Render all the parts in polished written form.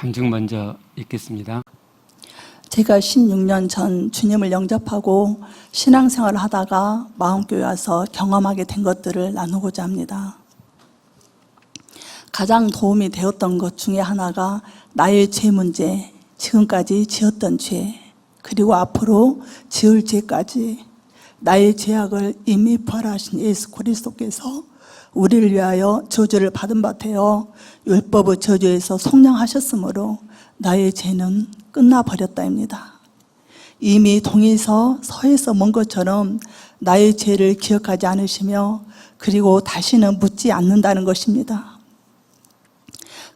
간증 먼저 읽겠습니다. 제가 16년 전 주님을 영접하고 신앙생활을 하다가 마음교회 와서 경험하게 된 것들을 나누고자 합니다. 가장 도움이 되었던 것 중에 하나가 나의 죄 문제, 지금까지 지었던 죄, 그리고 앞으로 지을 죄까지 나의 죄악을 이미 부활하신 예수 그리스도께서 우리를 위하여 저주를 받은 바 되어 율법의 저주에서 속량하셨으므로 나의 죄는 끝나버렸다입니다. 이미 동에서 서에서 먼 것처럼 나의 죄를 기억하지 않으시며 그리고 다시는 묻지 않는다는 것입니다.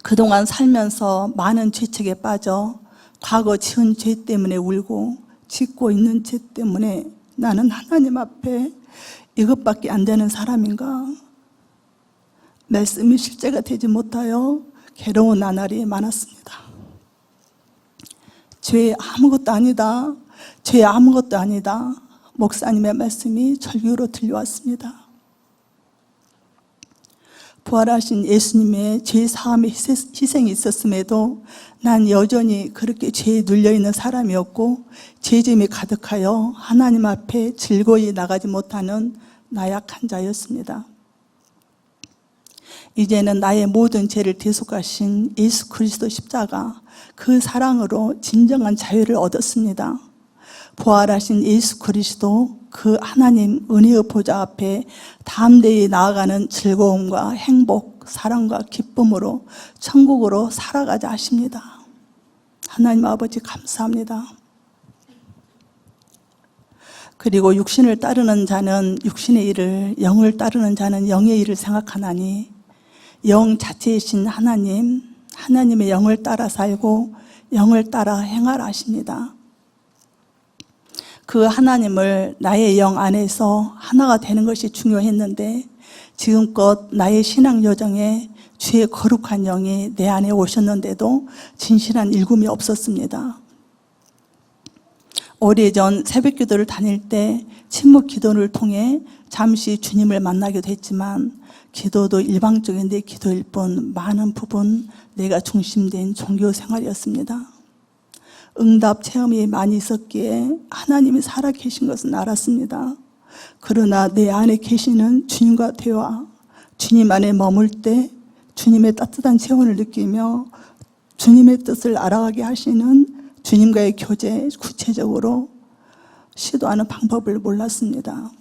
그동안 살면서 많은 죄책에 빠져 과거 지은 죄 때문에 울고 짓고 있는 죄 때문에 나는 하나님 앞에 이것밖에 안 되는 사람인가? 말씀이 실제가 되지 못하여 괴로운 나날이 많았습니다. 죄 아무것도 아니다. 죄 아무것도 아니다. 목사님의 말씀이 절규로 들려왔습니다. 부활하신 예수님의 죄 사함의 희생이 있었음에도 난 여전히 그렇게 죄에 눌려있는 사람이었고 죄짐이 가득하여 하나님 앞에 즐거이 나가지 못하는 나약한 자였습니다. 이제는 나의 모든 죄를 대속하신 예수 그리스도 십자가, 그 사랑으로 진정한 자유를 얻었습니다. 부활하신 예수 그리스도, 그 하나님 은혜의 보좌 앞에 담대히 나아가는 즐거움과 행복, 사랑과 기쁨으로 천국으로 살아가자 하십니다. 하나님 아버지 감사합니다. 그리고 육신을 따르는 자는 육신의 일을, 영을 따르는 자는 영의 일을 생각하나니 영 자체이신 하나님, 하나님의 영을 따라 살고 영을 따라 행하라 하십니다. 그 하나님을 나의 영 안에서 하나가 되는 것이 중요했는데 지금껏 나의 신앙 여정에 주의 거룩한 영이 내 안에 오셨는데도 진실한 일굼이 없었습니다. 오래전 새벽기도를 다닐 때 침묵 기도를 통해 잠시 주님을 만나기도 했지만 기도도 일방적인 내 기도일 뿐 많은 부분 내가 중심된 종교 생활이었습니다. 응답 체험이 많이 있었기에 하나님이 살아계신 것은 알았습니다. 그러나 내 안에 계시는 주님과 대화, 주님 안에 머물 때 주님의 따뜻한 체온을 느끼며 주님의 뜻을 알아가게 하시는 주님과의 교제, 구체적으로 시도하는 방법을 몰랐습니다.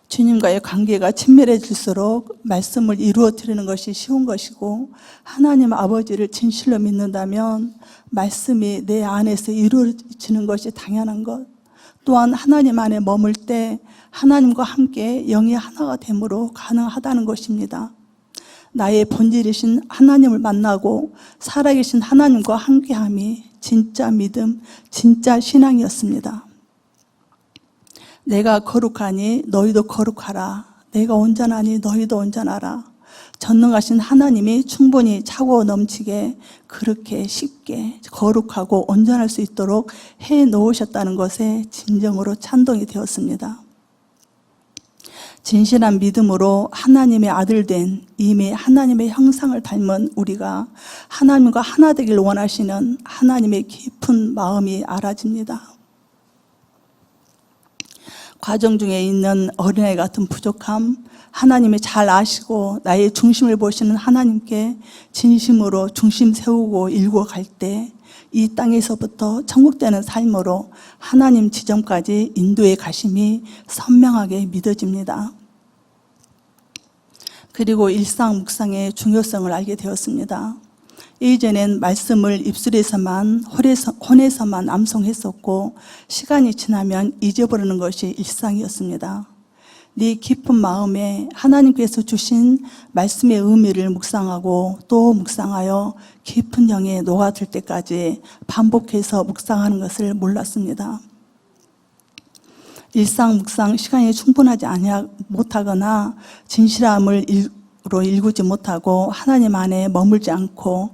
주님과의 관계가 친밀해질수록 말씀을 이루어뜨리는 것이 쉬운 것이고 하나님 아버지를 진실로 믿는다면 말씀이 내 안에서 이루어지는 것이 당연한 것, 또한 하나님 안에 머물 때 하나님과 함께 영이 하나가 됨으로 가능하다는 것입니다. 나의 본질이신 하나님을 만나고 살아계신 하나님과 함께함이 진짜 믿음, 진짜 신앙이었습니다. 내가 거룩하니 너희도 거룩하라. 내가 온전하니 너희도 온전하라. 전능하신 하나님이 충분히 차고 넘치게 그렇게 쉽게 거룩하고 온전할 수 있도록 해 놓으셨다는 것에 진정으로 찬동이 되었습니다. 진실한 믿음으로 하나님의 아들 된 이미 하나님의 형상을 닮은 우리가 하나님과 하나 되길 원하시는 하나님의 깊은 마음이 알아집니다. 과정 중에 있는 어린아이 같은 부족함, 하나님이 잘 아시고 나의 중심을 보시는 하나님께 진심으로 중심 세우고 일구어 갈 때 이 땅에서부터 천국되는 삶으로 하나님 지점까지 인도해 가심이 선명하게 믿어집니다. 그리고 일상 묵상의 중요성을 알게 되었습니다. 이전엔 말씀을 입술에서만 혼에서만 암송했었고 시간이 지나면 잊어버리는 것이 일상이었습니다. 네 깊은 마음에 하나님께서 주신 말씀의 의미를 묵상하고 또 묵상하여 깊은 영에 녹아들 때까지 반복해서 묵상하는 것을 몰랐습니다. 일상 묵상 시간이 충분하지 못하거나 진실함을 일구지 못하고 하나님 안에 머물지 않고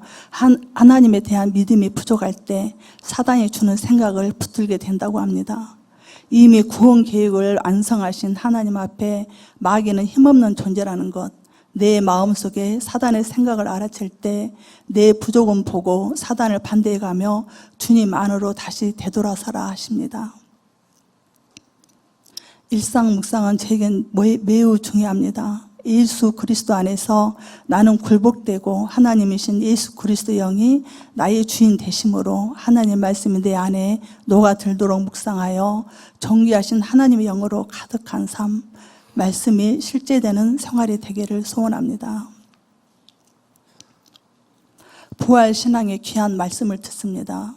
하나님에 대한 믿음이 부족할 때 사단이 주는 생각을 붙들게 된다고 합니다. 이미 구원 계획을 완성하신 하나님 앞에 마귀는 힘없는 존재라는 것, 내 마음속에 사단의 생각을 알아챌 때 내 부족은 보고 사단을 반대해가며 주님 안으로 다시 되돌아서라 하십니다. 일상 묵상은 제겐 매우 중요합니다. 예수 그리스도 안에서 나는 굴복되고 하나님이신 예수 그리스도 영이 나의 주인 되심으로 하나님 말씀이 내 안에 녹아들도록 묵상하여 존귀하신 하나님의 영으로 가득한 삶, 말씀이 실제되는 생활이 되기를 소원합니다. 부활 신앙의 귀한 말씀을 듣습니다.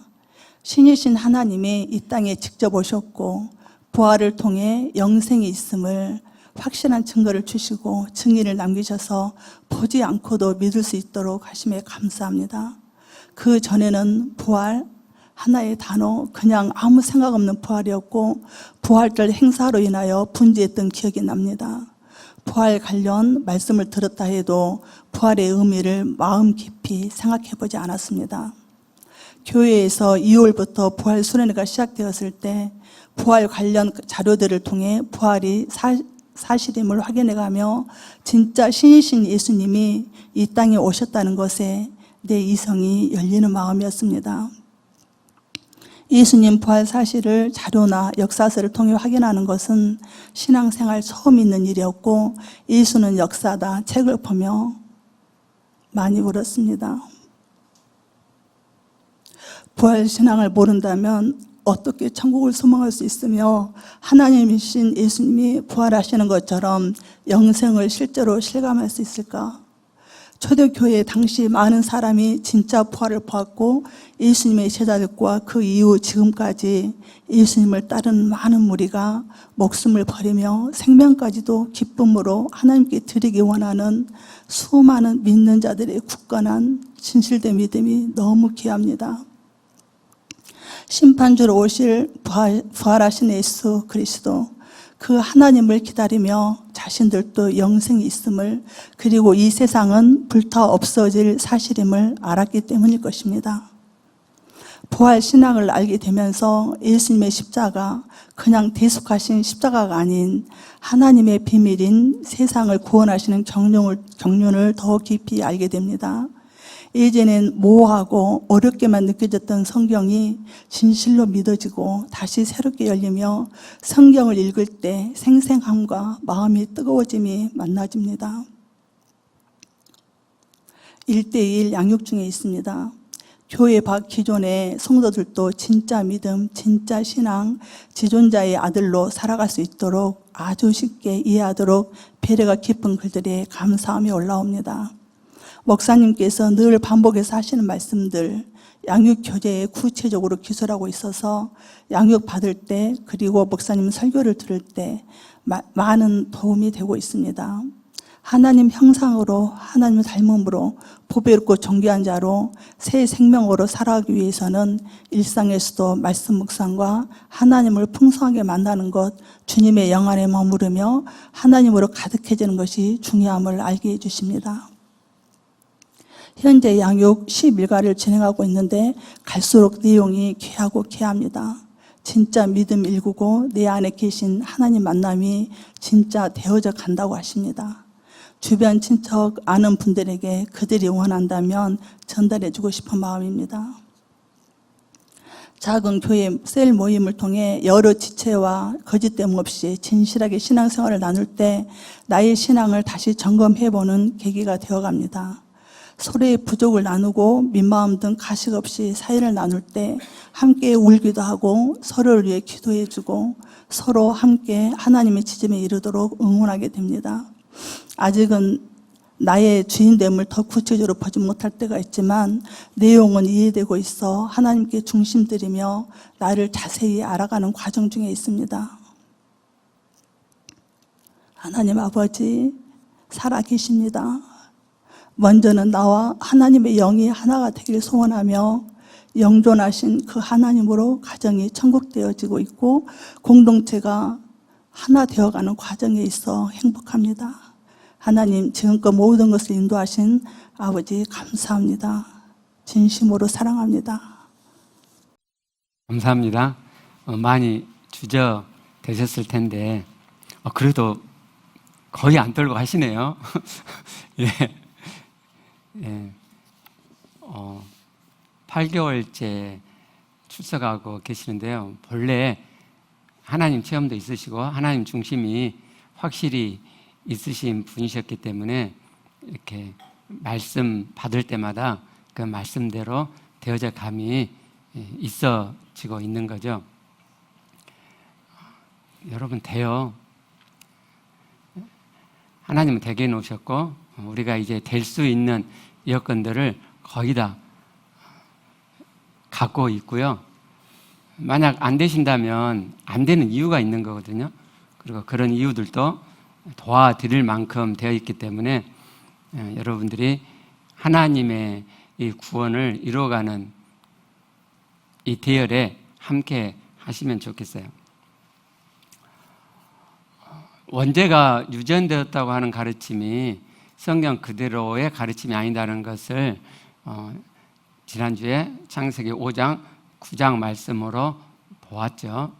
신이신 하나님이 이 땅에 직접 오셨고 부활을 통해 영생이 있음을 확실한 증거를 주시고 증인을 남기셔서 보지 않고도 믿을 수 있도록 하심에 감사합니다. 그 전에는 부활 하나의 단어, 그냥 아무 생각 없는 부활이었고 부활절 행사로 인하여 분주했던 기억이 납니다. 부활 관련 말씀을 들었다 해도 부활의 의미를 마음 깊이 생각해 보지 않았습니다. 교회에서 2월부터 부활 수련회가 시작되었을 때 부활 관련 자료들을 통해 부활이 사실임을 확인해가며 진짜 신이신 예수님이 이 땅에 오셨다는 것에 내 이성이 열리는 마음이었습니다. 예수님 부활 사실을 자료나 역사서를 통해 확인하는 것은 신앙생활 처음 있는 일이었고 예수는 역사다 책을 보며 많이 울었습니다. 부활 신앙을 모른다면 어떻게 천국을 소망할 수 있으며 하나님이신 예수님이 부활하시는 것처럼 영생을 실제로 실감할 수 있을까? 초대교회 당시 많은 사람이 진짜 부활을 보았고 예수님의 제자들과 그 이후 지금까지 예수님을 따르는 많은 무리가 목숨을 버리며 생명까지도 기쁨으로 하나님께 드리기 원하는 수많은 믿는 자들의 굳건한 진실된 믿음이 너무 귀합니다. 심판주로 오실 부활하신 예수 그리스도, 그 하나님을 기다리며 자신들도 영생이 있음을, 그리고 이 세상은 불타 없어질 사실임을 알았기 때문일 것입니다. 부활 신앙을 알게 되면서 예수님의 십자가, 그냥 대속하신 십자가가 아닌 하나님의 비밀인 세상을 구원하시는 경륜을 더 깊이 알게 됩니다. 예전엔 모호하고 어렵게만 느껴졌던 성경이 진실로 믿어지고 다시 새롭게 열리며 성경을 읽을 때 생생함과 마음이 뜨거워짐이 만나집니다. 1:1 양육 중에 있습니다. 교회 밖 기존의 성도들도 진짜 믿음, 진짜 신앙, 지존자의 아들로 살아갈 수 있도록 아주 쉽게 이해하도록 배려가 깊은 글들에 감사함이 올라옵니다. 목사님께서 늘 반복해서 하시는 말씀들, 양육 교재에 구체적으로 기술하고 있어서 양육 받을 때, 그리고 목사님 설교를 들을 때 많은 도움이 되고 있습니다. 하나님 형상으로, 하나님 닮음으로 보배롭고 존귀한 자로 새 생명으로 살아가기 위해서는 일상에서도 말씀 묵상과 하나님을 풍성하게 만나는 것, 주님의 영 안에 머무르며 하나님으로 가득해지는 것이 중요함을 알게 해주십니다. 현재 양육 11가를 진행하고 있는데 갈수록 내용이 귀하고 귀합니다. 진짜 믿음 일구고 내 안에 계신 하나님 만남이 진짜 되어져 간다고 하십니다. 주변 친척 아는 분들에게 그들이 원한다면 전달해주고 싶은 마음입니다. 작은 교회 셀 모임을 통해 여러 지체와 거짓됨 없이 진실하게 신앙생활을 나눌 때 나의 신앙을 다시 점검해보는 계기가 되어갑니다. 서로의 부족을 나누고 민마음 등 가식 없이 사연을 나눌 때 함께 울기도 하고 서로를 위해 기도해주고 서로 함께 하나님의 지점에 이르도록 응원하게 됩니다. 아직은 나의 주인됨을 더 구체적으로 보지 못할 때가 있지만 내용은 이해되고 있어 하나님께 중심 들이며 나를 자세히 알아가는 과정 중에 있습니다. 하나님 아버지 살아계십니다. 먼저는 나와 하나님의 영이 하나가 되기를 소원하며 영존하신 그 하나님으로 가정이 천국되어지고 있고 공동체가 하나 되어가는 과정에 있어 행복합니다. 하나님 지금껏 모든 것을 인도하신 아버지 감사합니다. 진심으로 사랑합니다. 감사합니다. 많이 주저되셨을 텐데 그래도 거의 안 떨고 하시네요. 예. 예. 8개월째 출석하고 계시는데요. 본래 하나님 체험도 있으시고 하나님 중심이 확실히 있으신 분이셨기 때문에 이렇게 말씀 받을 때마다 그 말씀대로 되어져 감이 있어지고 있는 거죠. 여러분 돼요. 하나님은 되게 놓으셨고 우리가 이제 될 수 있는 여건들을 거의 다 갖고 있고요. 만약 안 되신다면 안 되는 이유가 있는 거거든요. 그리고 그런 이유들도 도와드릴 만큼 되어 있기 때문에 여러분들이 하나님의 이 구원을 이루어가는 이 대열에 함께 하시면 좋겠어요. 원죄가 유전되었다고 하는 가르침이 성경 그대로의 가르침이 아니다는 것을 지난주에 창세기 5장 9장 말씀으로 보았죠.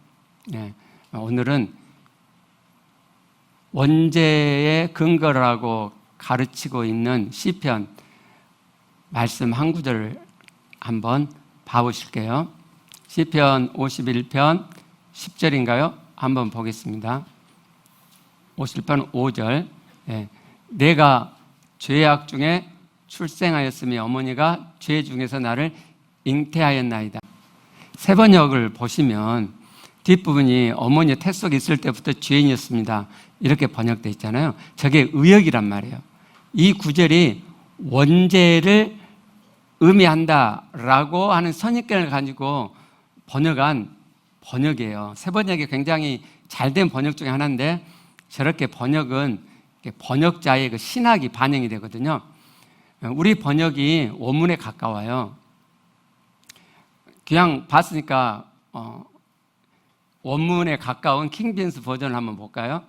네. 오늘은 원죄의 근거라고 가르치고 있는 시편 말씀 한 구절을 한번 봐보실게요. 시편 51편 10절인가요? 한번 보겠습니다. 51편 5절. 네. 내가 죄악 중에 출생하였으며 어머니가 죄 중에서 나를 잉태하였나이다. 세번역을 보시면 뒷부분이 어머니 태 속에 있을 때부터 죄인이었습니다. 이렇게 번역되어 있잖아요. 저게 의역이란 말이에요. 이 구절이 원죄를 의미한다라고 하는 선입견을 가지고 번역한 번역이에요. 세번역이 굉장히 잘된 번역 중에 하나인데 저렇게 번역은 번역자의 그 신학이 반영이 되거든요. 우리 번역이 원문에 가까워요. 그냥 봤으니까 원문에 가까운 킹제임스 버전을 한번 볼까요?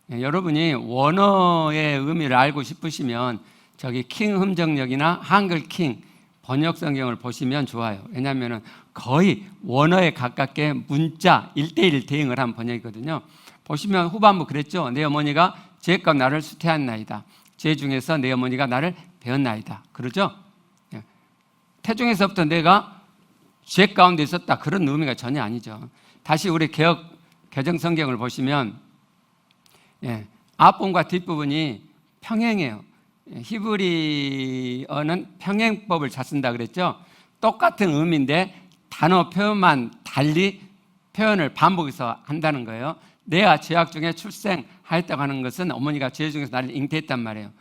여러분이 원어의 의미를 알고 싶으시면 저기 킹 흠정역이나 한글 킹 번역 성경을 보시면 좋아요. 왜냐하면 거의 원어에 가깝게 문자 1:1 대응을 한 번역이거든요. 보시면 후반부 그랬죠. 내 어머니가 죄가 나를 수태한나이다. 죄 중에서 내 어머니가 나를 배었나이다. 그러죠? 태중에서부터 내가 죄 가운데 있었다. 그런 의미가 전혀 아니죠. 다시 우리 개정 성경을 보시면 앞부분과 뒷부분이 평행해요. 히브리어는 평행법을 잘 쓴다 그랬죠. 똑같은 의미인데 단어 표현만 달리 표현을 반복해서 한다는 거예요. 내가 죄악 중에 출생하였다고 하는 것은 어머니가 죄 중에서 나를 잉태했단 말이에요.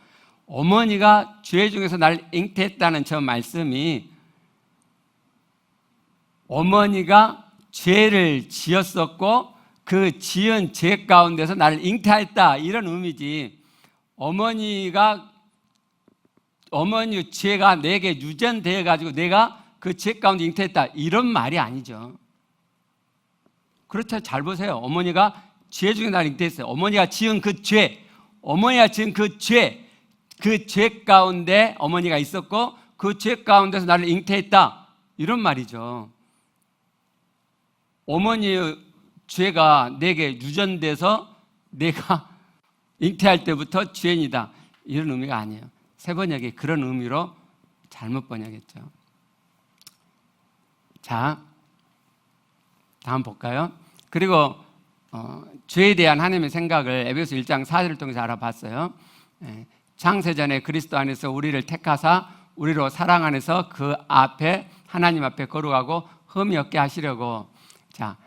어머니가 죄 중에서 나를 잉태했다는 저 말씀이 어머니가 죄를 지었었고 그 지은 죄 가운데서 나를 잉태했다 이런 의미지, 어머니 죄가 내게 유전되어 가지고 내가 그 죄 가운데 잉태했다 이런 말이 아니죠. 그렇죠. 잘 보세요. 어머니가 죄 중에 나를 잉태했어요. 어머니가 지은 그 죄, 그 죄 가운데 어머니가 있었고 그 죄 가운데서 나를 잉태했다 이런 말이죠. 어머니의 죄가 내게 유전돼서 내가 잉태할 때부터 죄인이다 이런 의미가 아니에요. 새 번역이 그런 의미로 잘못 번역했죠. 자, 다음 볼까요? 그리고 죄에 대한 하나님의 생각을 에베소 1장 4절을 통해서 알아봤어요. 창세전에 그리스도 안에서 우리를 택하사 우리로 사랑 안에서 그 앞에 하나님 앞에 거룩하고 흠이 없게 하시려고. 자,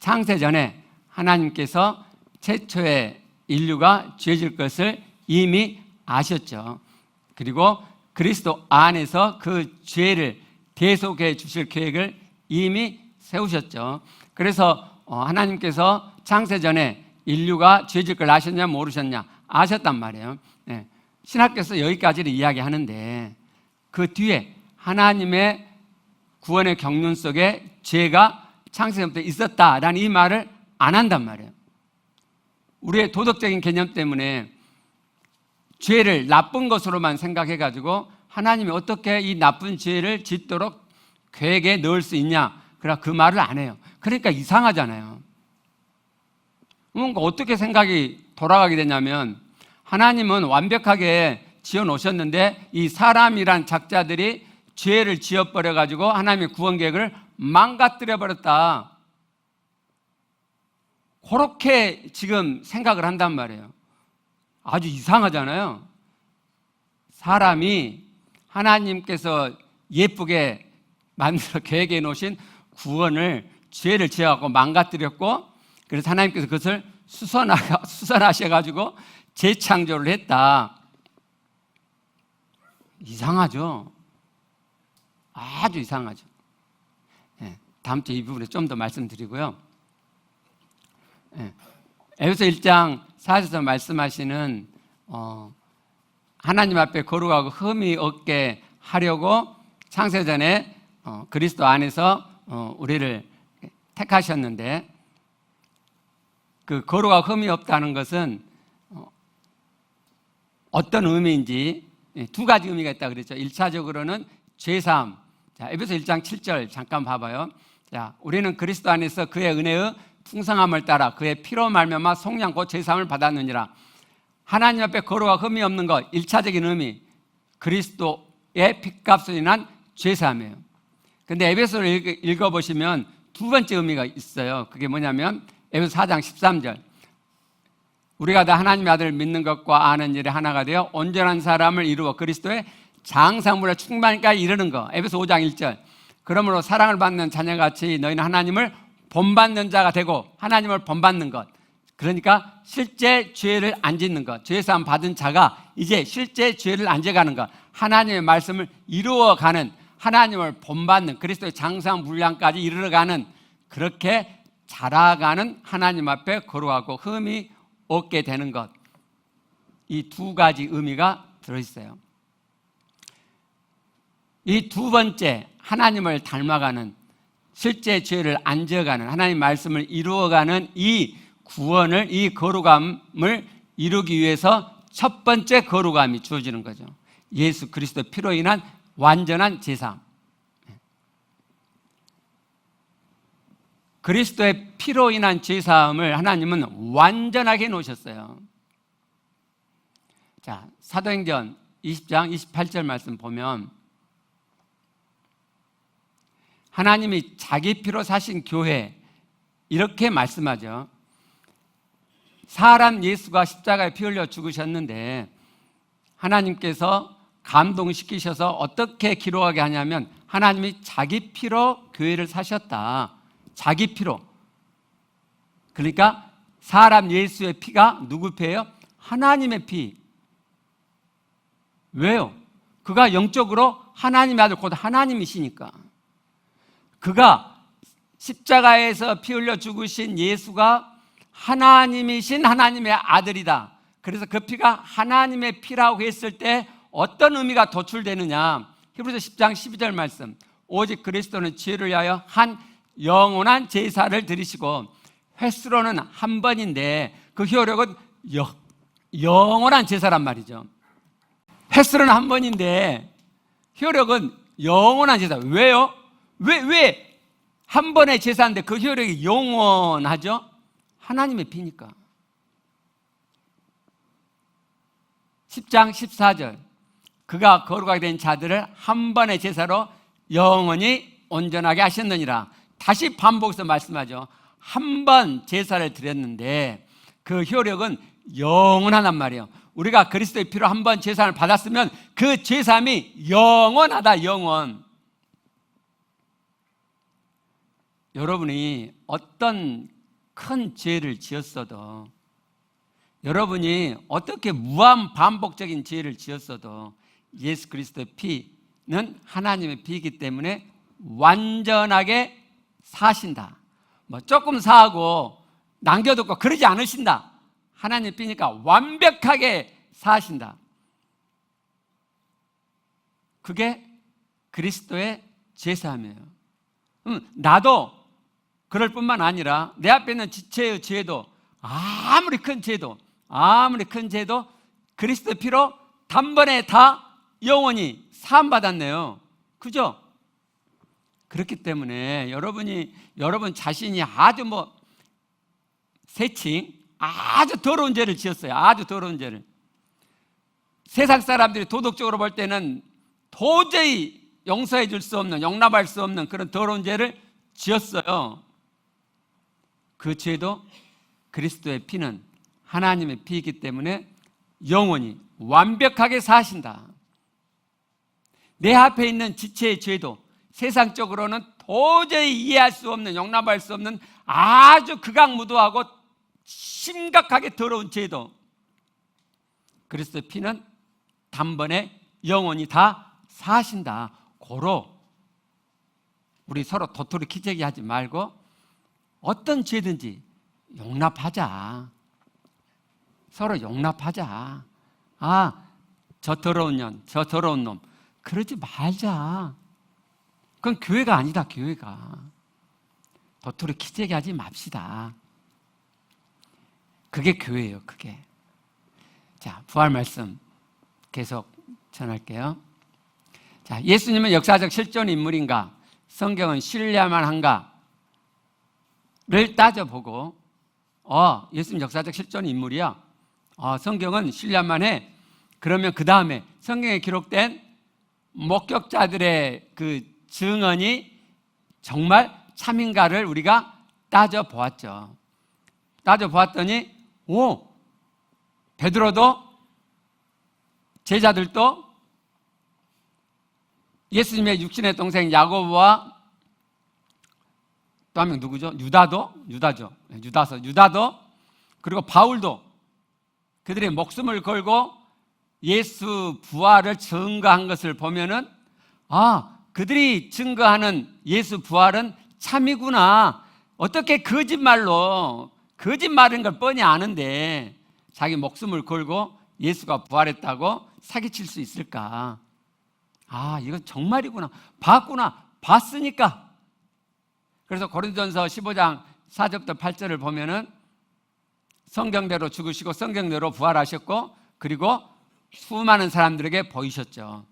창세전에 하나님께서 최초의 인류가 죄질 것을 이미 아셨죠. 그리고 그리스도 안에서 그 죄를 대속해 주실 계획을 이미 세우셨죠. 그래서 하나님께서 창세전에 인류가 죄질 걸 아셨냐 모르셨냐? 아셨단 말이에요. 네. 신학교에서 여기까지를 이야기하는데 그 뒤에 하나님의 구원의 경륜 속에 죄가 창세전부터 있었다라는 이 말을 안 한단 말이에요. 우리의 도덕적인 개념 때문에 죄를 나쁜 것으로만 생각해가지고 하나님이 어떻게 이 나쁜 죄를 짓도록 계획에 넣을 수 있냐, 그러나 그 말을 안 해요. 그러니까 이상하잖아요. 뭔가 어떻게 생각이 돌아가게 되냐면 하나님은 완벽하게 지어 놓으셨는데 이 사람이란 작자들이 죄를 지어버려 가지고 하나님의 구원 계획을 망가뜨려 버렸다. 그렇게 지금 생각을 한단 말이에요. 아주 이상하잖아요. 사람이 하나님께서 예쁘게 만들어 계획해 놓으신 구원을 죄를 지어갖고 망가뜨렸고, 그래서 하나님께서 그것을 수선하셔가지고 재창조를 했다. 이상하죠? 아주 이상하죠. 네, 다음 주에 이 부분에 좀 더 말씀드리고요. 네, 에베소 1장 4절에서 말씀하시는 하나님 앞에 거룩하고 흠이 없게 하려고 창세전에 그리스도 안에서 우리를 택하셨는데, 그 거룩하고 흠이 없다는 것은 어떤 의미인지 두 가지 의미가 있다 그랬죠. 1차적으로는 죄사함. 자, 에베소 1장 7절 잠깐 봐봐요. 자, 우리는 그리스도 안에서 그의 은혜의 풍성함을 따라 그의 피로 말미암아 속량 곧 죄사함을 받았느니라. 하나님 앞에 거룩하고 흠이 없는 것, 1차적인 의미, 그리스도의 핏값으로 인한 죄사함이에요. 근데 에베소를 읽어보시면 두 번째 의미가 있어요. 그게 뭐냐면 에베소 4장 13절, 우리가 다 하나님의 아들을 믿는 것과 아는 일에 하나가 되어 온전한 사람을 이루어 그리스도의 장성물의 충만까지 이르는 것. 에베소 5장 1절, 그러므로 사랑을 받는 자녀같이 너희는 하나님을 본받는 자가 되고, 하나님을 본받는 것, 그러니까 실제 죄를 안 짓는 것, 죄사함 받은 자가 이제 실제 죄를 안 져가는 것, 하나님의 말씀을 이루어가는, 하나님을 본받는, 그리스도의 장성 분량까지 이르러가는, 그렇게 자라가는 하나님 앞에 거룩하고 흠이 없게 되는 것. 이 두 가지 의미가 들어있어요. 이 두 번째, 하나님을 닮아가는, 실제 죄를 안 지어가는, 하나님 말씀을 이루어가는 이 구원을, 이 거룩함을 이루기 위해서 첫 번째 거룩함이 주어지는 거죠. 예수 그리스도 피로 인한 완전한 제사함. 그리스도의 피로 인한 제사함을 하나님은 완전하게 놓으셨어요. 자, 사도행전 20장 28절 말씀 보면 하나님이 자기 피로 사신 교회, 이렇게 말씀하죠. 사람 예수가 십자가에 피 흘려 죽으셨는데 하나님께서 감동시키셔서 어떻게 기록하게 하냐면 하나님이 자기 피로 교회를 사셨다. 자기 피로. 그러니까 사람 예수의 피가 누구 피예요? 하나님의 피. 왜요? 그가 영적으로 하나님의 아들, 곧 하나님이시니까. 그가 십자가에서 피 흘려 죽으신 예수가 하나님이신 하나님의 아들이다. 그래서 그 피가 하나님의 피라고 했을 때 어떤 의미가 도출되느냐. 히브리서 10장 12절 말씀, 오직 그리스도는 죄를 위하여 한 영원한 제사를 드리시고, 횟수로는 한 번인데 그 효력은 영원한 제사란 말이죠. 횟수로는 한 번인데 효력은 영원한 제사. 왜요? 왜 한 번의 제사인데 그 효력이 영원하죠? 하나님의 피니까. 10장 14절, 그가 거룩하게 된 자들을 한 번의 제사로 영원히 온전하게 하셨느니라. 다시 반복해서 말씀하죠. 한 번 제사를 드렸는데 그 효력은 영원하단 말이에요. 우리가 그리스도의 피로 한 번 제사를 받았으면 그 제사함이 영원하다. 영원. 여러분이 어떤 큰 죄를 지었어도, 여러분이 어떻게 무한 반복적인 죄를 지었어도 예수 그리스도의 피는 하나님의 피이기 때문에 완전하게 사신다. 뭐 조금 사하고 남겨두고 그러지 않으신다. 하나님의 피니까 완벽하게 사신다. 그게 그리스도의 제사함이에요. 나도 그럴 뿐만 아니라 내 앞에 있는 지체의 죄도, 아무리 큰 죄도 그리스도 피로 단번에 다 영원히 사함받았네요. 그죠? 그렇기 때문에 여러분 자신이 아주 새칭, 아주 더러운 죄를 지었어요. 아주 더러운 죄를. 세상 사람들이 도덕적으로 볼 때는 도저히 용서해 줄 수 없는, 용납할 수 없는 그런 더러운 죄를 지었어요. 그 죄도 그리스도의 피는 하나님의 피이기 때문에 영원히 완벽하게 사하신다. 내 앞에 있는 지체의 죄도 세상적으로는 도저히 이해할 수 없는, 용납할 수 없는 아주 극악무도하고 심각하게 더러운 죄도 그리스도의 피는 단번에 영원히 다 사하신다. 고로 우리 서로 도토리 키재기 하지 말고 어떤 죄든지 용납하자. 서로 용납하자. 아, 저 더러운 년, 저 더러운 놈, 그러지 말자. 그건 교회가 아니다. 교회가 도토리 키재기 하지 맙시다. 그게 교회예요. 그게. 자, 부활 말씀 계속 전할게요. 자, 예수님은 역사적 실존 인물인가, 성경은 신뢰할 한가를 따져보고, 예수님 역사적 실존 인물이야. 성경은 신뢰할 만해. 그러면 그 다음에 성경에 기록된 목격자들의 그 증언이 정말 참인가를 우리가 따져보았죠. 따져보았더니 베드로도 제자들도 예수님의 육신의 동생 야고보와 또 한 명 누구죠? 유다도 그리고 바울도 그들의 목숨을 걸고 예수 부활을 증거한 것을 보면은 그들이 증거하는 예수 부활은 참이구나. 어떻게 거짓말인 걸 뻔히 아는데 자기 목숨을 걸고 예수가 부활했다고 사기칠 수 있을까? 이건 정말이구나. 봤으니까. 그래서 고린도전서 15장 4절부터 8절을 보면은 성경대로 죽으시고 성경대로 부활하셨고 그리고 수많은 사람들에게 보이셨죠.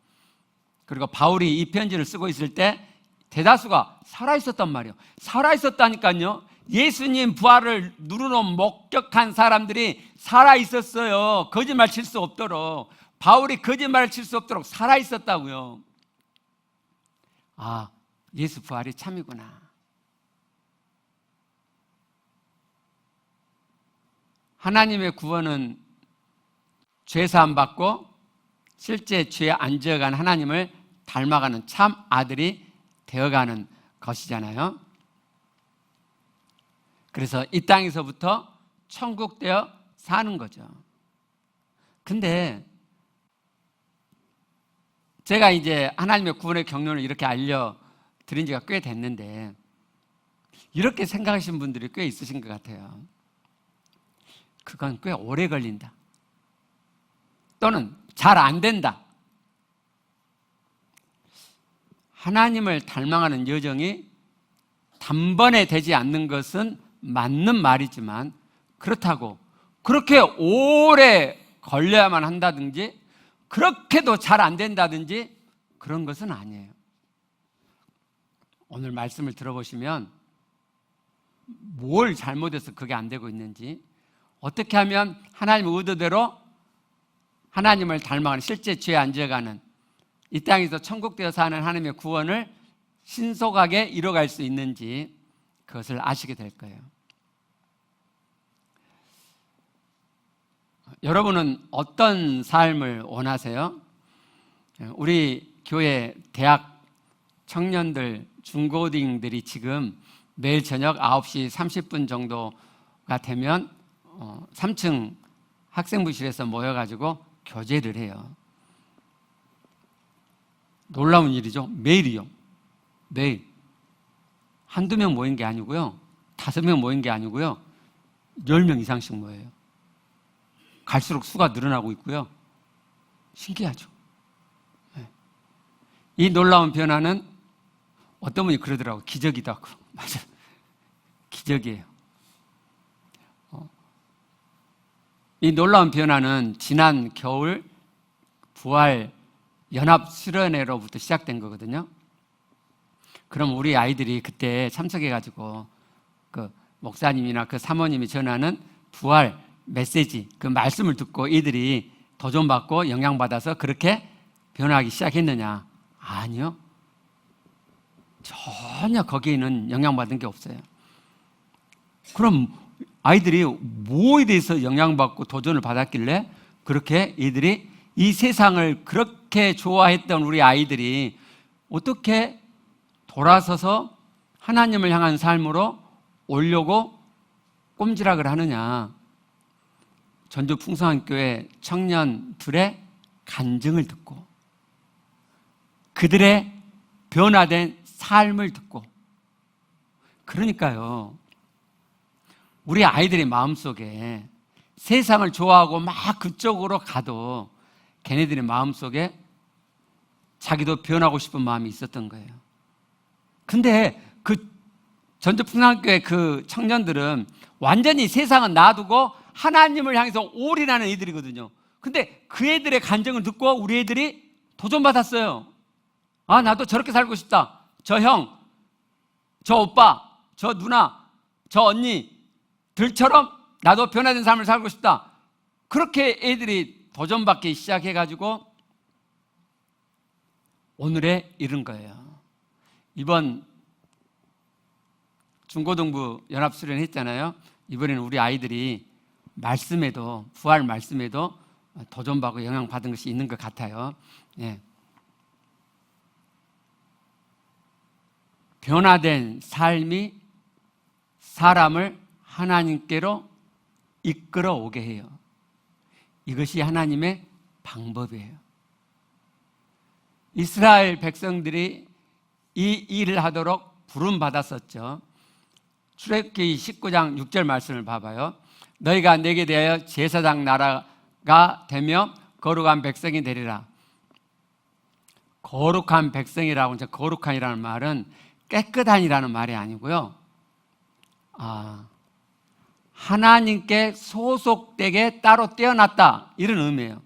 그리고 바울이 이 편지를 쓰고 있을 때 대다수가 살아있었단 말이에요. 살아있었다니까요. 예수님 부활을 누르노 목격한 사람들이 살아있었어요. 거짓말 칠 수 없도록. 바울이 거짓말을 칠 수 없도록 살아있었다고요. 예수 부활이 참이구나. 하나님의 구원은 죄사함 받고 실제 죄에 안 지어간 하나님을 닮아가는 참 아들이 되어가는 것이잖아요. 그래서 이 땅에서부터 천국 되어 사는 거죠. 근데 제가 이제 하나님의 구원의 경륜을 이렇게 알려드린 지가 꽤 됐는데 이렇게 생각하시는 분들이 꽤 있으신 것 같아요. 그건 꽤 오래 걸린다. 또는 잘 안 된다. 하나님을 닮아가는 여정이 단번에 되지 않는 것은 맞는 말이지만 그렇다고 그렇게 오래 걸려야만 한다든지 그렇게도 잘 안 된다든지 그런 것은 아니에요. 오늘 말씀을 들어보시면 뭘 잘못해서 그게 안 되고 있는지, 어떻게 하면 하나님의 의도대로 하나님을 닮아가는 실제 죄에 안 지어가는 이 땅에서 천국 되어 사는 하나님의 구원을 신속하게 이뤄갈 수 있는지 그것을 아시게 될 거예요. 여러분은 어떤 삶을 원하세요? 우리 교회 대학 청년들, 중고딩들이 지금 매일 저녁 9시 30분 정도가 되면 3층 학생부실에서 모여가지고 교제를 해요. 놀라운 일이죠. 매일이요. 매일. 한두 명 모인 게 아니고요. 5명 모인 게 아니고요. 10명 이상씩 모여요. 갈수록 수가 늘어나고 있고요. 신기하죠. 네. 이 놀라운 변화는 어떤 분이 그러더라고요. 기적이다. 맞아요. 기적이에요. 이 놀라운 변화는 지난 겨울 부활 연합 수련회로부터 시작된 거거든요. 그럼 우리 아이들이 그때 참석해가지고 그 목사님이나 그 사모님이 전하는 부활 메시지, 그 말씀을 듣고 이들이 도전받고 영향받아서 그렇게 변화하기 시작했느냐? 아니요. 전혀 거기에는 영향받은 게 없어요. 그럼 아이들이 뭐에 대해서 영향받고 도전을 받았길래 그렇게 이들이 이 세상을 그렇게 좋아했던 우리 아이들이 어떻게 돌아서서 하나님을 향한 삶으로 오려고 꼼지락을 하느냐? 전주 풍성한교회 청년들의 간증을 듣고 그들의 변화된 삶을 듣고, 그러니까요, 우리 아이들의 마음속에 세상을 좋아하고 막 그쪽으로 가도 걔네들의 마음속에 자기도 변하고 싶은 마음이 있었던 거예요. 근데 그 전주 풍성한교회 그 청년들은 완전히 세상은 놔두고 하나님을 향해서 올인하는 이들이거든요. 근데 그 애들의 간증을 듣고 우리 애들이 도전받았어요. 아, 나도 저렇게 살고 싶다. 저 형, 저 오빠, 저 누나, 저 언니들처럼 나도 변화된 삶을 살고 싶다. 그렇게 애들이 도전받기 시작해가지고 오늘에 이른 거예요. 이번 중고등부 연합수련 했잖아요. 이번에는 우리 아이들이 말씀에도, 부활 말씀에도 도전받고 영향받은 것이 있는 것 같아요. 예. 변화된 삶이 사람을 하나님께로 이끌어 오게 해요. 이것이 하나님의 방법이에요. 이스라엘 백성들이 이 일을 하도록 부름받았었죠. 출애굽기 19장 6절 말씀을 봐봐요. 너희가 내게 대하여 제사장 나라가 되며 거룩한 백성이 되리라. 거룩한 백성이라고, 이제 거룩한이라는 말은 깨끗한이라는 말이 아니고요. 하나님께 소속되게 따로 떼어놨다, 이런 의미예요.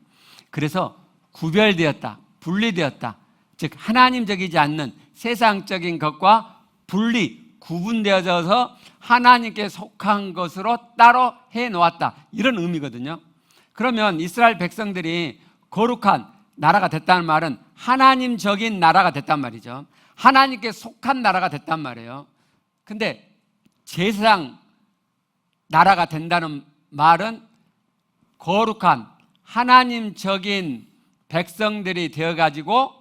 그래서 구별되었다, 분리되었다. 즉 하나님적이지 않는 세상적인 것과 구분되어져서 하나님께 속한 것으로 따로 해놓았다, 이런 의미거든요. 그러면 이스라엘 백성들이 거룩한 나라가 됐다는 말은 하나님적인 나라가 됐단 말이죠. 하나님께 속한 나라가 됐단 말이에요. 근데 제사장 나라가 된다는 말은 거룩한 하나님적인 백성들이 되어가지고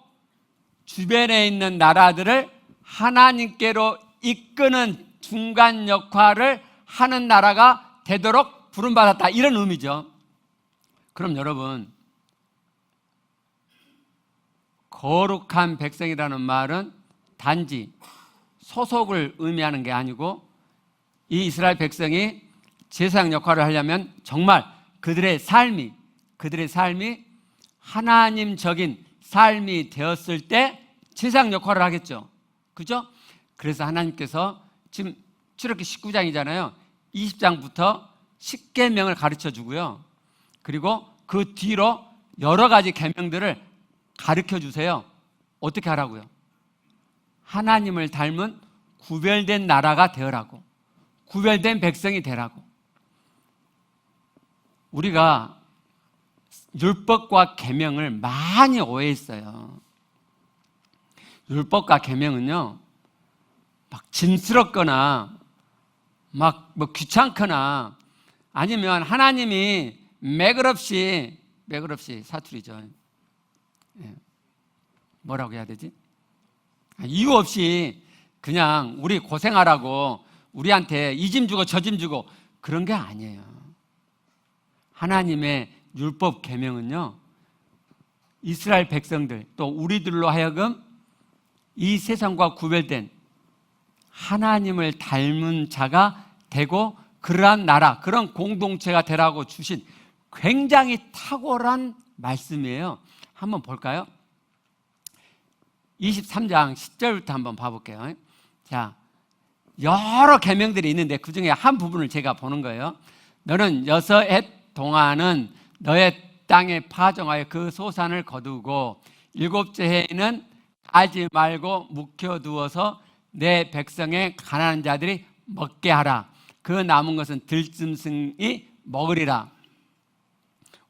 주변에 있는 나라들을 하나님께로 이끄는 중간 역할을 하는 나라가 되도록 부름받았다, 이런 의미죠. 그럼 여러분, 거룩한 백성이라는 말은 단지 소속을 의미하는 게 아니고, 이 이스라엘 백성이 제사장 역할을 하려면 정말 그들의 삶이 하나님적인 삶이 되었을 때 제사장 역할을 하겠죠. 그죠? 그래서 하나님께서 지금 출애굽기 19장이잖아요. 20장부터 10계명을 가르쳐 주고요. 그리고 그 뒤로 여러 가지 계명들을 가르쳐 주세요. 어떻게 하라고요? 하나님을 닮은 구별된 나라가 되어라고, 구별된 백성이 되라고. 우리가 율법과 계명을 많이 오해했어요. 율법과 계명은요, 막 짐스럽거나 막 뭐 귀찮거나, 아니면 하나님이 매그럽시 사투리죠. 뭐라고 해야 되지? 이유 없이 그냥 우리 고생하라고 우리한테 이 짐 주고 저 짐 주고 그런 게 아니에요. 하나님의 율법 계명은요, 이스라엘 백성들 또 우리들로 하여금 이 세상과 구별된 하나님을 닮은 자가 되고 그러한 나라, 그런 공동체가 되라고 주신 굉장히 탁월한 말씀이에요. 한번 볼까요? 23장 10절부터 한번 봐볼게요. 자, 여러 계명들이 있는데 그 중에 한 부분을 제가 보는 거예요. 너는 6해 동안은 너의 땅에 파종하여 그 소산을 거두고 7째 해에는 까지 말고 묵혀두어서 내 백성의 가난한 자들이 먹게 하라. 그 남은 것은 들짐승이 먹으리라.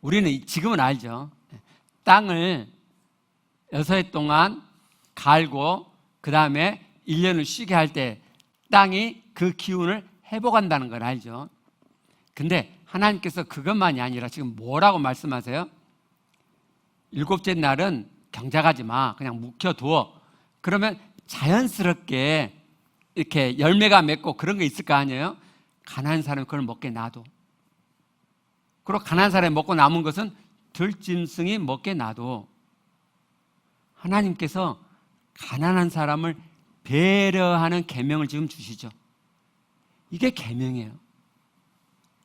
우리는 지금은 알죠. 땅을 6해 동안 갈고 그 다음에 1년을 쉬게 할 때 땅이 그 기운을 회복한다는 걸 알죠. 근데 하나님께서 그것만이 아니라 지금 뭐라고 말씀하세요? 7째 날은 경작하지 마. 그냥 묵혀두어. 그러면 자연스럽게 이렇게 열매가 맺고 그런 게 있을 거 아니에요? 가난한 사람이 그걸 먹게 놔둬. 그리고 가난한 사람이 먹고 남은 것은 들짐승이 먹게 놔둬. 하나님께서 가난한 사람을 배려하는 계명을 지금 주시죠. 이게 계명이에요.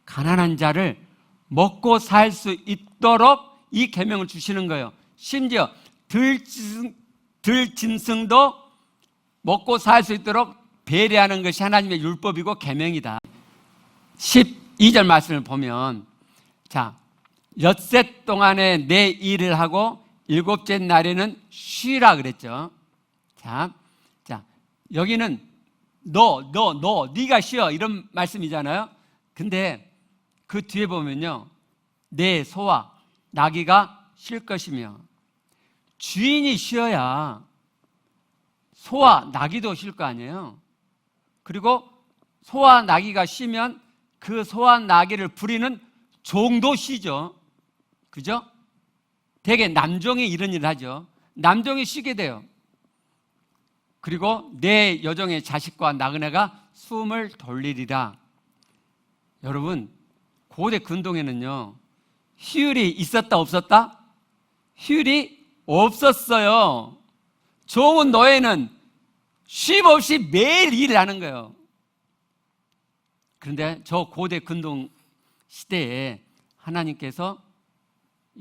가난한 자를 먹고 살 수 있도록 이 계명을 주시는 거예요. 심지어 들짐승도 먹고 살 수 있도록 배려하는 것이 하나님의 율법이고 계명이다. 12절 말씀을 보면, 자, 엿새 동안에 내 일을 하고 7째 날에는 쉬라 그랬죠. 자, 여기는 네가 쉬어 이런 말씀이잖아요. 근데 그 뒤에 보면요, 내 소와 나귀가 쉴 것이며, 주인이 쉬어야 소와 나귀도 쉴 거 아니에요. 그리고 소와 나귀가 쉬면 그 소와 나귀를 부리는 종도 쉬죠. 그죠? 대개 남종이 이런 일을 하죠. 남종이 쉬게 돼요. 그리고 내 여종의 자식과 나그네가 숨을 돌리리라. 여러분, 고대 근동에는요, 휴일이 있었다 없었다? 휴일이 없었어요. 좋은 노예는 쉼 없이 매일 일을 하는 거예요. 그런데 저 고대 근동 시대에 하나님께서,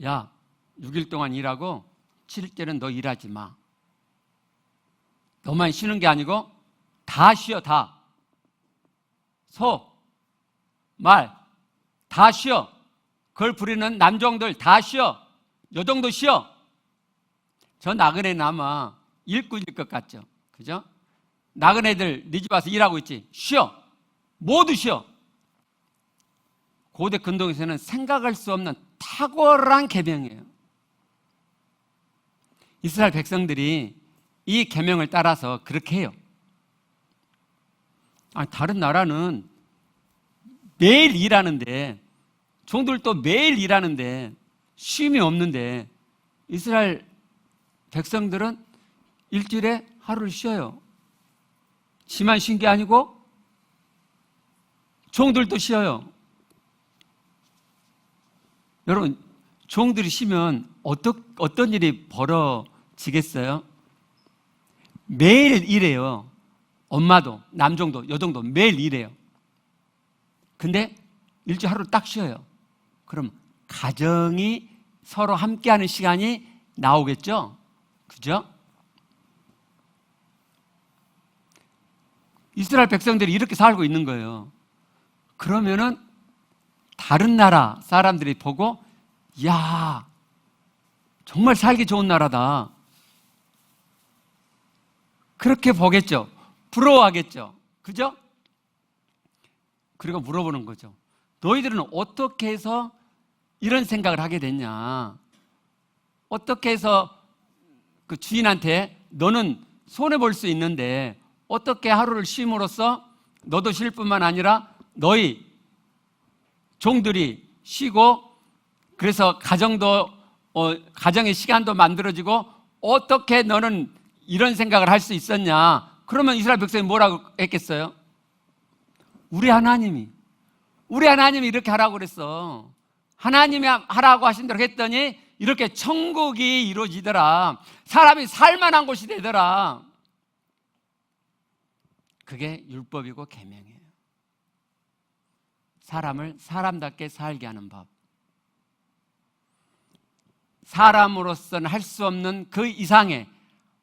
야, 6일 동안 일하고 7일째는 너 일하지 마. 너만 쉬는 게 아니고 다 쉬어. 다. 소, 말 다 쉬어. 그걸 부리는 남종들 다 쉬어. 여종도 쉬어. 저 나그네는 아마 일꾼일 것 같죠. 그죠? 나그네들 네 집 와서 일하고 있지. 쉬어. 모두 쉬어. 고대 근동에서는 생각할 수 없는 탁월한 계명이에요. 이스라엘 백성들이 이 계명을 따라서 그렇게 해요. 다른 나라는 매일 일하는데, 종들도 매일 일하는데 쉼이 없는데, 이스라엘 백성들은 일주일에 하루를 쉬어요. 지만 쉰 게 아니고 종들도 쉬어요. 여러분, 종들이 쉬면 어떤 일이 벌어지겠어요? 매일 일해요. 엄마도, 남종도, 여종도 매일 일해요. 근데 일주일 하루 딱 쉬어요. 그럼 가정이 서로 함께하는 시간이 나오겠죠? 그죠? 이스라엘 백성들이 이렇게 살고 있는 거예요. 그러면은 다른 나라 사람들이 보고, 야, 정말 살기 좋은 나라다. 그렇게 보겠죠. 부러워하겠죠. 그죠? 그리고 물어보는 거죠. 너희들은 어떻게 해서 이런 생각을 하게 됐냐? 어떻게 해서 그 주인한테 너는 손해볼 수 있는데 어떻게 하루를 쉼으로써 너도 쉴 뿐만 아니라 너희 종들이 쉬고, 그래서 가정의 시간도 만들어지고, 어떻게 너는 이런 생각을 할 수 있었냐? 그러면 이스라엘 백성이 뭐라고 했겠어요? 우리 하나님이 이렇게 하라고 그랬어. 하나님이 하라고 하신 대로 했더니 이렇게 천국이 이루어지더라. 사람이 살만한 곳이 되더라. 그게 율법이고 계명이에요. 사람을 사람답게 살게 하는 법. 사람으로서는 할 수 없는 그 이상의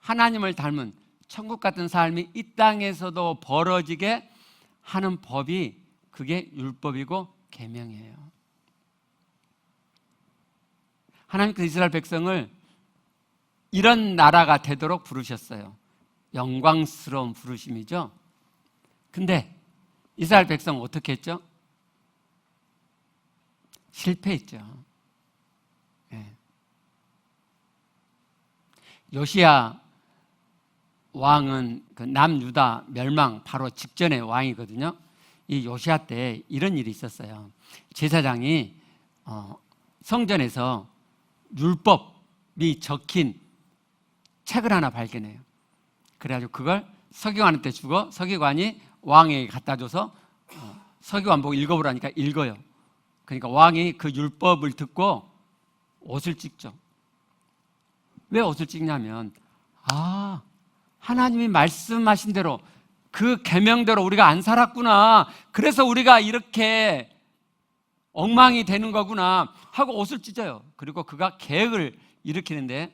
하나님을 닮은 천국 같은 삶이 이 땅에서도 벌어지게 하는 법이, 그게 율법이고 계명이에요. 하나님께서 이스라엘 백성을 이런 나라가 되도록 부르셨어요. 영광스러운 부르심이죠. 근데 이스라엘 백성은 어떻게 했죠? 실패했죠. 요시야 왕은 그 남유다 멸망 바로 직전의 왕이거든요. 이 요시야 때 이런 일이 있었어요. 제사장이 성전에서 율법이 적힌 책을 하나 발견해요. 그래가지고 그걸 서기관한테 주고 서기관이 왕에게 갖다 줘서 서기관 보고 읽어보라니까 읽어요. 그러니까 왕이 그 율법을 듣고 옷을 찢죠. 왜 옷을 찢냐면 하나님이 말씀하신 대로 그 계명대로 우리가 안 살았구나. 그래서 우리가 이렇게 엉망이 되는 거구나 하고 옷을 찢어요. 그리고 그가 계획을 일으키는데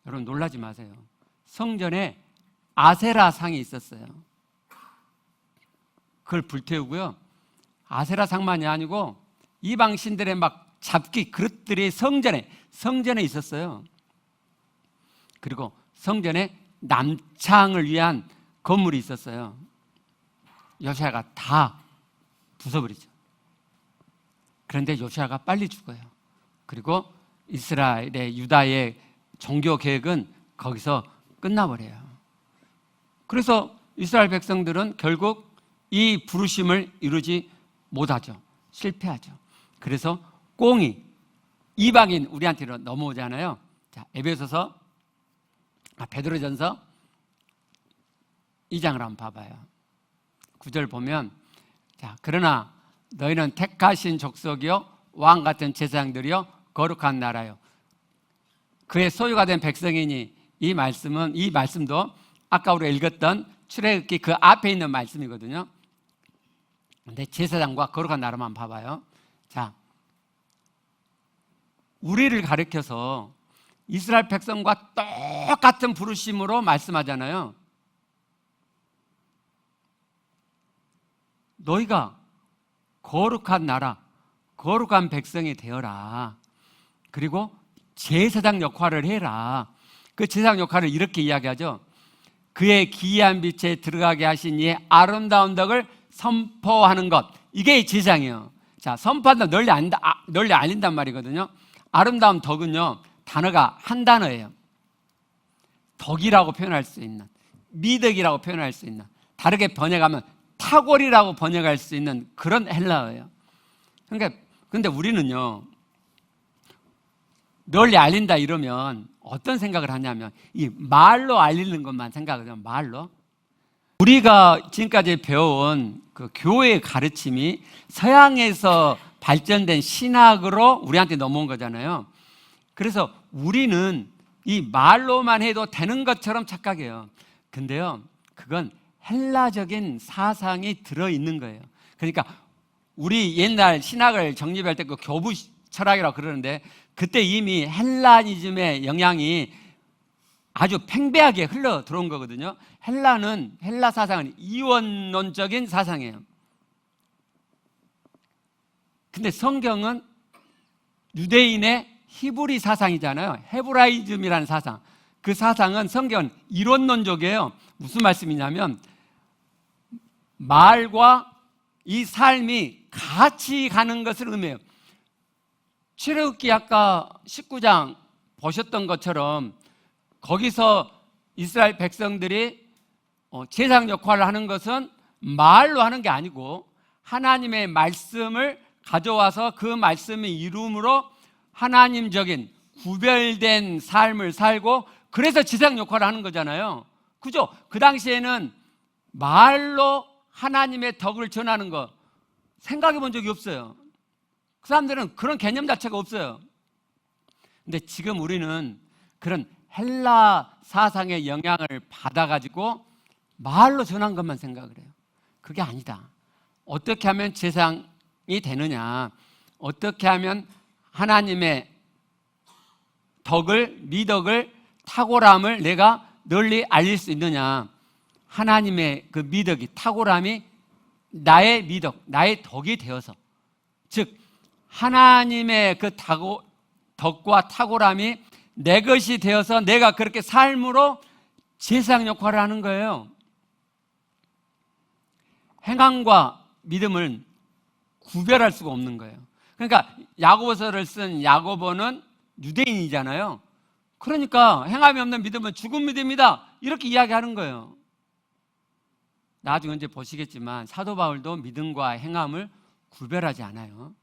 여러분 놀라지 마세요. 성전에 아세라 상이 있었어요. 그걸 불태우고요. 아세라 상만이 아니고 이방 신들의 막 잡기 그릇들이 성전에 있었어요. 그리고 성전에 남창을 위한 건물이 있었어요. 요시야가 다 부숴버리죠. 그런데 요시야가 빨리 죽어요. 그리고 이스라엘의 유다의 종교 계획은 거기서 끝나버려요. 그래서 이스라엘 백성들은 결국 이 부르심을 이루지 못하죠. 실패하죠. 그래서 꽁이 이방인 우리한테로 넘어오잖아요. 자, 에베소서 베드로전서 2장을 한번 봐봐요. 9절 보면 자, 그러나 너희는 택하신 족속이요 왕 같은 제사장들이요 거룩한 나라요 그의 소유가 된 백성이니 이 말씀도 아까 우리가 읽었던 출애굽기 그 앞에 있는 말씀이거든요. 근데 제사장과 거룩한 나라만 봐봐요. 자, 우리를 가리켜서 이스라엘 백성과 똑같은 부르심으로 말씀하잖아요. 너희가 거룩한 나라, 거룩한 백성이 되어라. 그리고 제사장 역할을 해라. 그 제사장 역할을 이렇게 이야기하죠. 그의 기이한 빛에 들어가게 하신 이의 아름다운 덕을 선포하는 것. 이게 제사장이에요. 자, 선포한다 널리 알린단 말이거든요. 아름다운 덕은요, 단어가 한 단어예요. 덕이라고 표현할 수 있는, 미덕이라고 표현할 수 있는, 다르게 번역하면 탁월이라고 번역할 수 있는 그런 헬라어예요. 그러니까 근데 우리는요, 널리 알린다 이러면 어떤 생각을 하냐면 이 말로 알리는 것만 생각을 해요. 말로. 우리가 지금까지 배워온 그 교회의 가르침이 서양에서 발전된 신학으로 우리한테 넘어온 거잖아요. 그래서 우리는 이 말로만 해도 되는 것처럼 착각해요. 근데요, 그건 헬라적인 사상이 들어있는 거예요. 그러니까 우리 옛날 신학을 정립할 때 그 교부 철학이라고 그러는데 그때 이미 헬라니즘의 영향이 아주 팽배하게 흘러 들어온 거거든요. 헬라 사상은 이원론적인 사상이에요. 근데 성경은 유대인의 히브리 사상이잖아요. 헤브라이즘이라는 사상. 그 사상은 성경은 이론론적이에요. 무슨 말씀이냐면 말과 이 삶이 같이 가는 것을 의미해요. 출애굽기 아까 19장 보셨던 것처럼 거기서 이스라엘 백성들이 제사장 역할을 하는 것은 말로 하는 게 아니고 하나님의 말씀을 가져와서 그 말씀이 이루므로 하나님적인 구별된 삶을 살고 그래서 제사장 역할을 하는 거잖아요. 그죠? 그 당시에는 말로 하나님의 덕을 전하는 거 생각해 본 적이 없어요. 그 사람들은 그런 개념 자체가 없어요. 근데 지금 우리는 그런 헬라 사상의 영향을 받아가지고 말로 전한 것만 생각을 해요. 그게 아니다. 어떻게 하면 제사장이 되느냐, 어떻게 하면 하나님의 덕을, 미덕을, 탁월함을 내가 널리 알릴 수 있느냐. 하나님의 그 미덕이, 탁월함이 나의 미덕, 나의 덕이 되어서, 즉 하나님의 그 덕과 탁월함이 내 것이 되어서 내가 그렇게 삶으로 제사장 역할을 하는 거예요. 행함과 믿음은 구별할 수가 없는 거예요. 그러니까 야고보서를 쓴 야고보는 유대인이잖아요. 그러니까 행함이 없는 믿음은 죽은 믿음이다, 이렇게 이야기하는 거예요. 나중에 이제 보시겠지만 사도 바울도 믿음과 행함을 구별하지 않아요.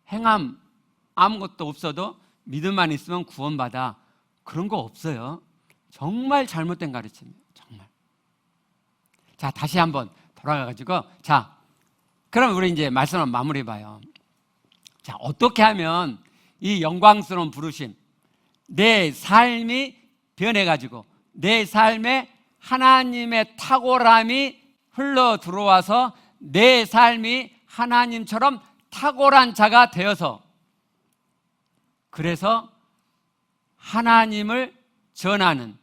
행함 아무것도 없어도 믿음만 있으면 구원받아, 그런 거 없어요. 정말 잘못된 가르침이에요. 정말. 자, 다시 한번 돌아가가지고, 자, 그럼 우리 이제 말씀을 마무리해 봐요. 자, 어떻게 하면 이 영광스러운 부르심, 내 삶이 변해가지고 내 삶에 하나님의 탁월함이 흘러 들어와서 내 삶이 하나님처럼 탁월한 자가 되어서, 그래서 하나님을 전하는,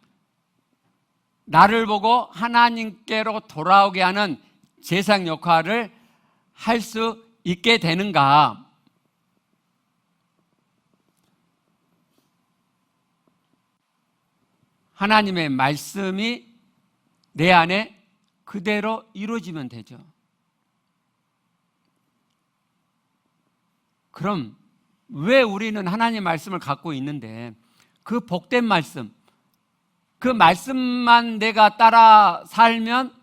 나를 보고 하나님께로 돌아오게 하는 제사장 역할을 할 수 있게 되는가? 하나님의 말씀이 내 안에 그대로 이루어지면 되죠. 그럼 왜 우리는 하나님의 말씀을 갖고 있는데 그 복된 말씀, 그 말씀만 내가 따라 살면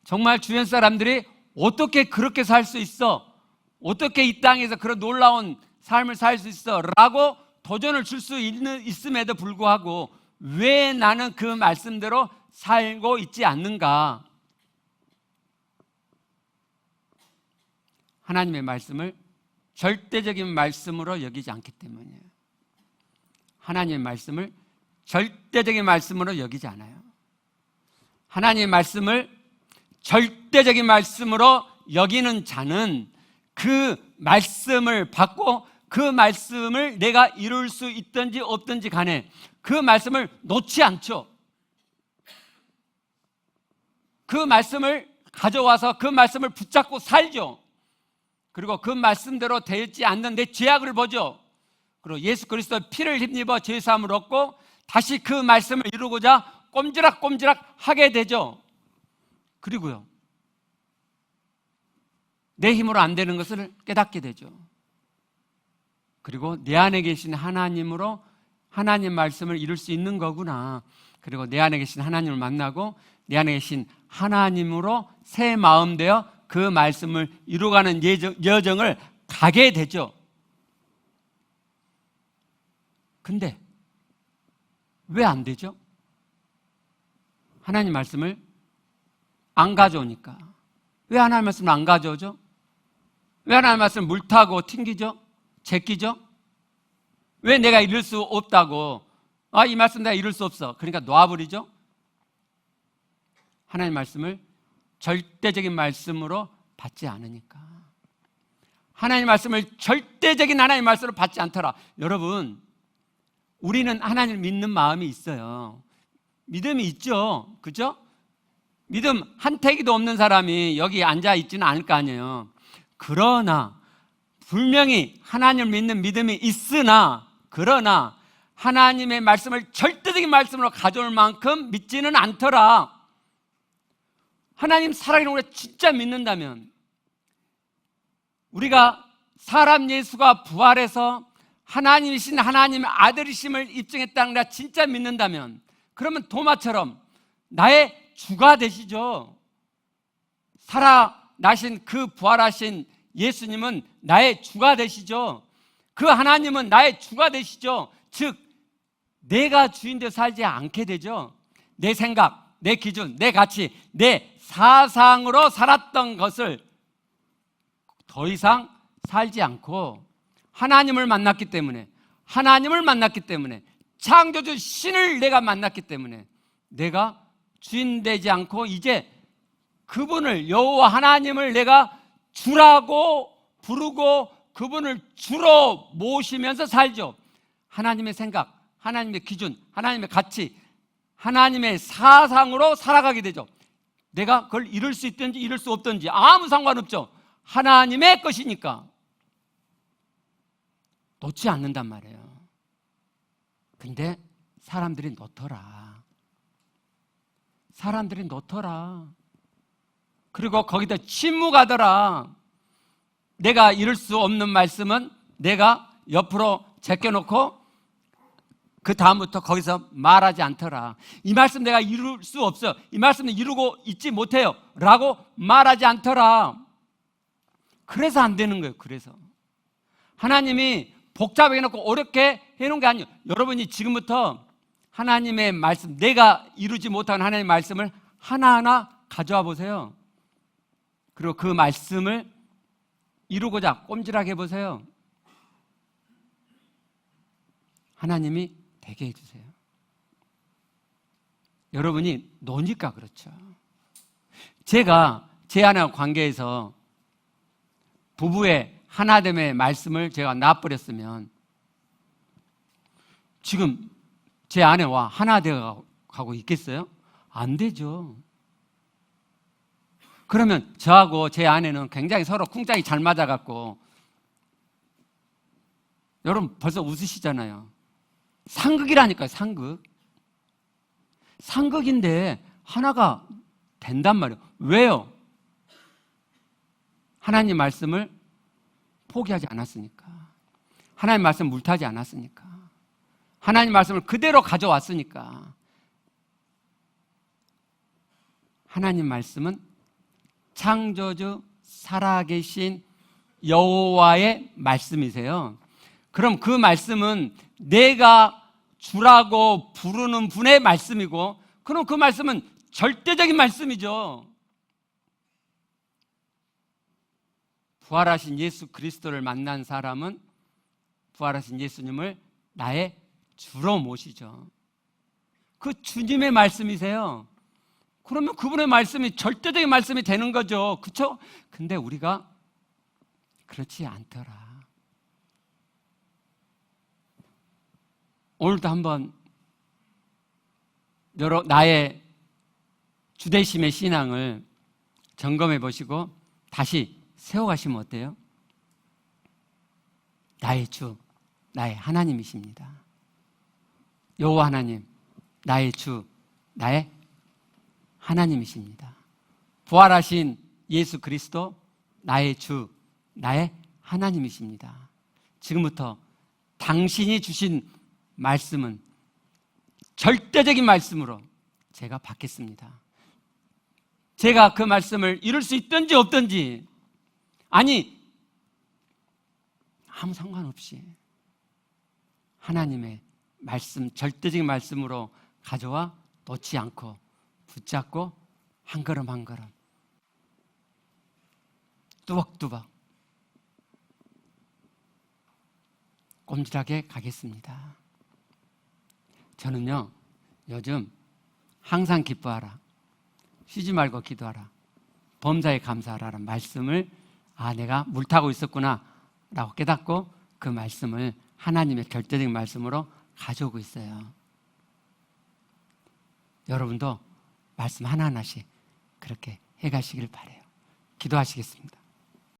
정말 주변 사람들이 어떻게 그렇게 살 수 있어? 어떻게 이 땅에서 그런 놀라운 삶을 살 수 있어? 라고 도전을 줄 수 있음에도 불구하고 왜 나는 그 말씀대로 살고 있지 않는가? 하나님의 말씀을 절대적인 말씀으로 여기지 않기 때문이에요. 하나님의 말씀을 절대적인 말씀으로 여기지 않아요. 하나님의 말씀을 절대적인 말씀으로 여기는 자는 그 말씀을 받고 그 말씀을 내가 이룰 수 있든지 없든지 간에 그 말씀을 놓지 않죠. 그 말씀을 가져와서 그 말씀을 붙잡고 살죠. 그리고 그 말씀대로 되지 않는 내 죄악을 보죠. 그리고 예수 그리스도의 피를 힘입어 죄사함을 얻고 다시 그 말씀을 이루고자 꼼지락꼼지락 하게 되죠. 그리고요, 내 힘으로 안 되는 것을 깨닫게 되죠. 그리고 내 안에 계신 하나님으로 하나님 말씀을 이룰 수 있는 거구나. 그리고 내 안에 계신 하나님을 만나고 내 안에 계신 하나님으로 새 마음 되어 그 말씀을 이루어가는 여정을 가게 되죠. 근데 왜 안 되죠? 하나님 말씀을 안 가져오니까. 왜 하나님 말씀을 안 가져오죠? 왜 하나님 말씀을 물타고 튕기죠? 제끼죠? 왜 내가 이룰 수 없다고, 이 말씀 내가 이룰 수 없어, 그러니까 놔버리죠? 하나님 말씀을 절대적인 말씀으로 받지 않으니까. 하나님 말씀을 절대적인 하나님 말씀으로 받지 않더라. 여러분, 우리는 하나님을 믿는 마음이 있어요. 믿음이 있죠. 그죠? 믿음 한 태기도 없는 사람이 여기 앉아 있지는 않을 거 아니에요. 그러나 분명히 하나님을 믿는 믿음이 있으나, 그러나 하나님의 말씀을 절대적인 말씀으로 가져올 만큼 믿지는 않더라. 하나님 살아계신 우리가 진짜 믿는다면, 우리가 사람 예수가 부활해서 하나님이신 하나님의 아들이심을 입증했다는 걸 진짜 믿는다면, 그러면 도마처럼 나의 주가 되시죠. 살아나신 그 부활하신 예수님은 나의 주가 되시죠. 그 하나님은 나의 주가 되시죠. 즉 내가 주인 되어 살지 않게 되죠. 내 생각, 내 기준, 내 가치, 내 사상으로 살았던 것을 더 이상 살지 않고 하나님을 만났기 때문에, 창조주 신을 내가 만났기 때문에 내가 주인 되지 않고 이제 그분을, 여호와 하나님을 내가 주라고 부르고 그분을 주로 모시면서 살죠. 하나님의 생각, 하나님의 기준, 하나님의 가치, 하나님의 사상으로 살아가게 되죠. 내가 그걸 이룰 수 있든지 이룰 수 없든지 아무 상관없죠. 하나님의 것이니까 놓지 않는단 말이에요. 근데 사람들이 놓더라. 그리고 거기다 침묵하더라. 내가 이룰 수 없는 말씀은 내가 옆으로 제껴놓고 그 다음부터 거기서 말하지 않더라. 이 말씀 내가 이룰 수 없어요. 이 말씀은 이루고 있지 못해요. 라고 말하지 않더라. 그래서 안 되는 거예요. 그래서 하나님이 복잡하게 해놓고 어렵게 해놓은 게 아니에요. 여러분이 지금부터 하나님의 말씀, 내가 이루지 못한 하나님의 말씀을 하나하나 가져와 보세요. 그리고 그 말씀을 이루고자 꼼질하게 해보세요. 하나님이 되게 해주세요. 여러분이 노니까 그렇죠. 제가 제 아내와 관계에서 부부의 하나됨의 말씀을 제가 놔버렸으면 지금 제 아내와 하나 되어 가고 있겠어요? 안 되죠. 그러면 저하고 제 아내는 굉장히 서로 쿵짝이 잘 맞아갖고, 여러분 벌써 웃으시잖아요. 상극이라니까요. 상극. 상극인데 하나가 된단 말이에요. 왜요? 하나님 말씀을 포기하지 않았으니까. 하나님 말씀 물타지 않았으니까. 하나님 말씀을 그대로 가져왔으니까. 하나님 말씀은 창조주 살아계신 여호와의 말씀이세요. 그럼 그 말씀은 내가 주라고 부르는 분의 말씀이고, 그럼 그 말씀은 절대적인 말씀이죠. 부활하신 예수 그리스도를 만난 사람은 부활하신 예수님을 나의 주로 모시죠. 그 주님의 말씀이세요. 그러면 그분의 말씀이 절대적인 말씀이 되는 거죠. 그렇죠? 근데 우리가 그렇지 않더라. 오늘도 한번 나의 주대심의 신앙을 점검해 보시고 다시 세워가시면 어때요? 나의 주, 나의 하나님이십니다. 여호와 하나님, 나의 주, 나의 하나님이십니다. 부활하신 예수 그리스도, 나의 주, 나의 하나님이십니다. 지금부터 당신이 주신 말씀은 절대적인 말씀으로 제가 받겠습니다. 제가 그 말씀을 이룰 수 있든지 없든지, 아니 아무 상관없이 하나님의 말씀, 절대적인 말씀으로 가져와 놓지 않고 붙잡고 한 걸음 한 걸음 뚜벅뚜벅 꼼질하게 가겠습니다. 저는요, 요즘 항상 기뻐하라, 쉬지 말고 기도하라, 범사에 감사하라는 말씀을 내가 물타고 있었구나 라고 깨닫고 그 말씀을 하나님의 절대적인 말씀으로 가져오고 있어요. 여러분도 말씀 하나하나씩 그렇게 해가시길 바라요. 기도하시겠습니다.